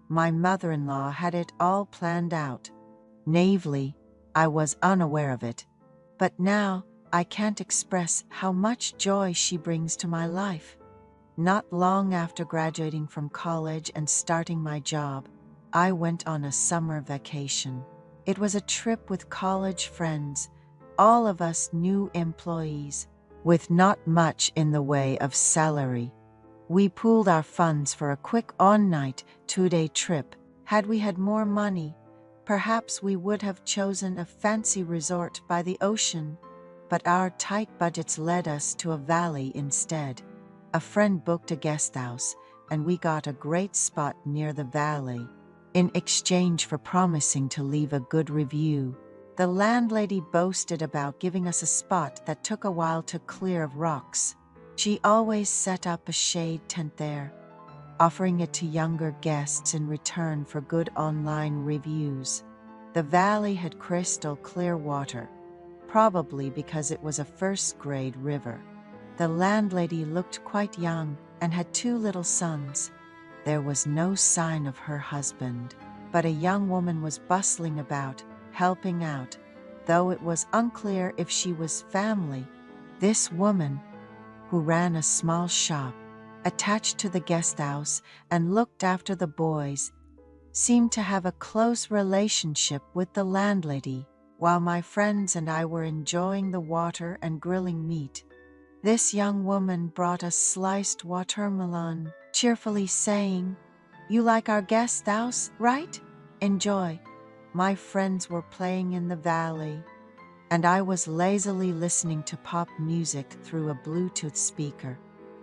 My mother-in-law had it all planned out. Naively, I was unaware of it. But now, I can't express how much joy she brings to my life. Not long after graduating from college and starting my job, I went on a summer vacation. It was a trip with college friends, all of us new employees, with not much in the way of salary. We pooled our funds for a quick on-night, 2-day trip. Had we had more money, perhaps we would have chosen a fancy resort by the ocean, but our tight budgets led us to a valley instead. A friend booked a guest house, and we got a great spot near the valley. In exchange for promising to leave a good review, the landlady boasted about giving us a spot that took a while to clear of rocks. She always set up a shade tent there, offering it to younger guests in return for good online reviews. The valley had crystal clear water, probably because it was a first-grade river. The landlady looked quite young and had 2 little sons. There was no sign of her husband, but a young woman was bustling about, helping out, though it was unclear if she was family. This woman, who ran a small shop attached to the guest house and looked after the boys, seemed to have a close relationship with the landlady, while my friends and I were enjoying the water and grilling meat. This young woman brought us sliced watermelon, cheerfully saying, "You like our guest house, right? Enjoy." My friends were playing in the valley, and I was lazily listening to pop music through a Bluetooth speaker,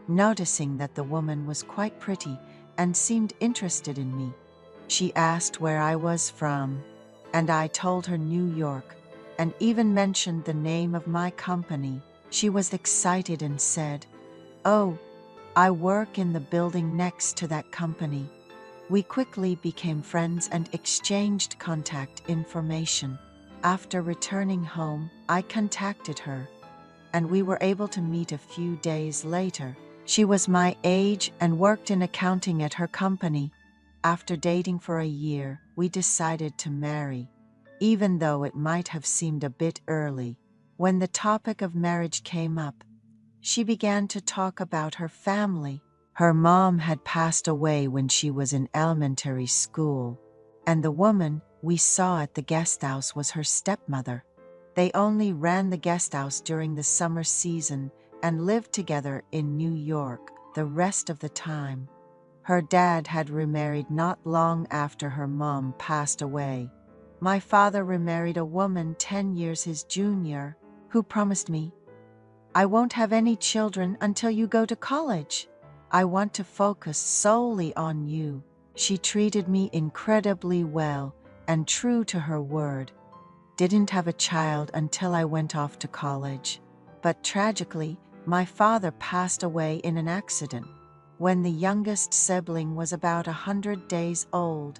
noticing that the woman was quite pretty and seemed interested in me. She asked where I was from, and I told her New York, and even mentioned the name of my company. She was excited and said, "Oh, I work in the building next to that company." We quickly became friends and exchanged contact information. After returning home, I contacted her, and we were able to meet a few days later. She was my age and worked in accounting at her company. After dating for a year, we decided to marry, even though it might have seemed a bit early. When the topic of marriage came up, she began to talk about her family. Her mom had passed away when she was in elementary school, and the woman we saw at the guest house was her stepmother. They only ran the guest house during the summer season and lived together in New York the rest of the time. Her dad had remarried not long after her mom passed away. My father remarried a woman 10 years his junior, who promised me, "I won't have any children until you go to college. I want to focus solely on you." She treated me incredibly well and true to her word. Didn't have a child until I went off to college. But tragically, my father passed away in an accident when the youngest sibling was about 100 days old.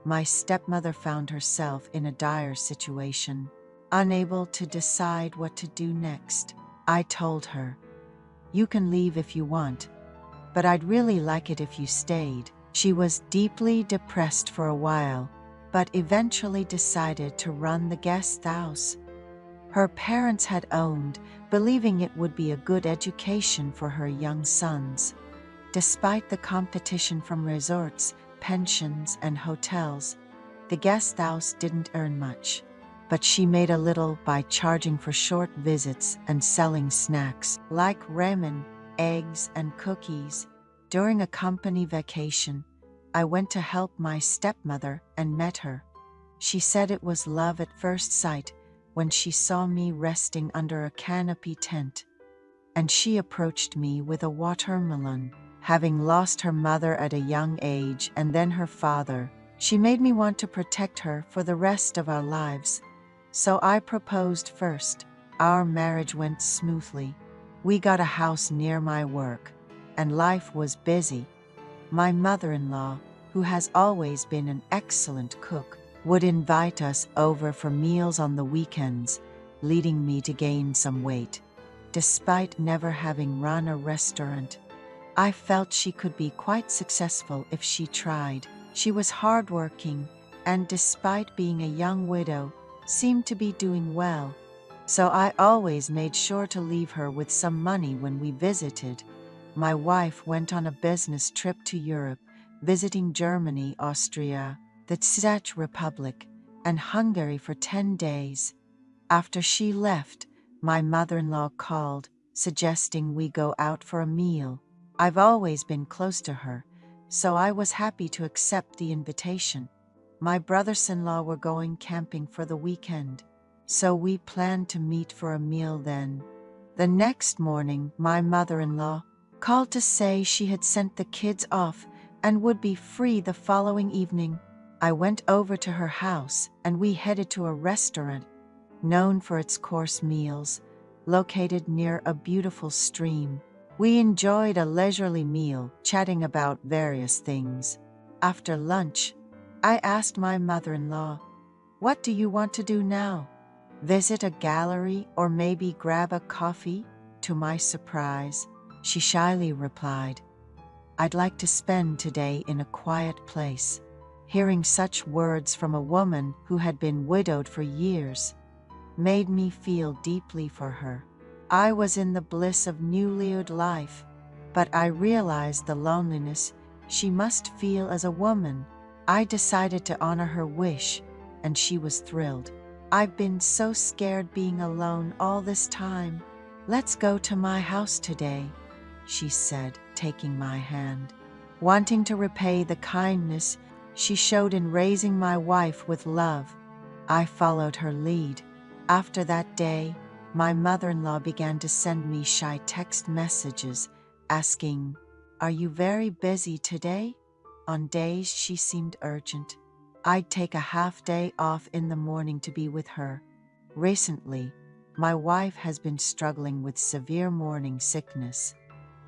My stepmother found herself in a dire situation, unable to decide what to do next. I told her, "You can leave if you want, but I'd really like it if you stayed." She was deeply depressed for a while, but eventually decided to run the guest house. Her parents had owned, believing it would be a good education for her young sons. Despite the competition from resorts, pensions, and hotels, the guest house didn't earn much. But she made a little by charging for short visits and selling snacks like ramen, eggs, and cookies. During a company vacation, I went to help my stepmother and met her. She said it was love at first sight when she saw me resting under a canopy tent, and she approached me with a watermelon. Having lost her mother at a young age and then her father, she made me want to protect her for the rest of our lives. So I proposed first. Our marriage went smoothly. We got a house near my work, and life was busy. My mother-in-law, who has always been an excellent cook, would invite us over for meals on the weekends, leading me to gain some weight. Despite never having run a restaurant, I felt she could be quite successful if she tried. She was hardworking and, despite being a young widow, seemed to be doing well. So I always made sure to leave her with some money when we visited. My wife went on a business trip to Europe, visiting Germany, Austria, the Czech Republic, and Hungary for 10 days. After she left, my mother-in-law called, suggesting we go out for a meal. I've always been close to her, so I was happy to accept the invitation. My brothers-in-law were going camping for the weekend, so we planned to meet for a meal then. The next morning, my mother-in-law called to say she had sent the kids off and would be free the following evening. I went over to her house and we headed to a restaurant known for its course meals, located near a beautiful stream. We enjoyed a leisurely meal, chatting about various things. After lunch, I asked my mother-in-law, "What do you want to do now? Visit a gallery or maybe grab a coffee?" To my surprise, she shyly replied, "I'd like to spend today in a quiet place." Hearing such words from a woman who had been widowed for years made me feel deeply for her. I was in the bliss of newlywed life, but I realized the loneliness she must feel as a woman. I decided to honor her wish, and she was thrilled. "I've been so scared being alone all this time. Let's go to my house today," she said, taking my hand. Wanting to repay the kindness she showed in raising my wife with love, I followed her lead. After that day, my mother-in-law began to send me shy text messages asking, "Are you very busy today?" On days she seemed urgent, I'd take a half day off in the morning to be with her. Recently, my wife has been struggling with severe morning sickness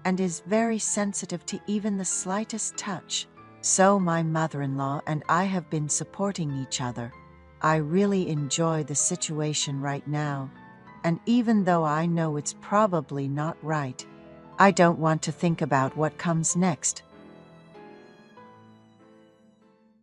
and is very sensitive to even the slightest touch. So my mother-in-law and I have been supporting each other. I really enjoy the situation right now, and even though I know it's probably not right, I don't want to think about what comes next.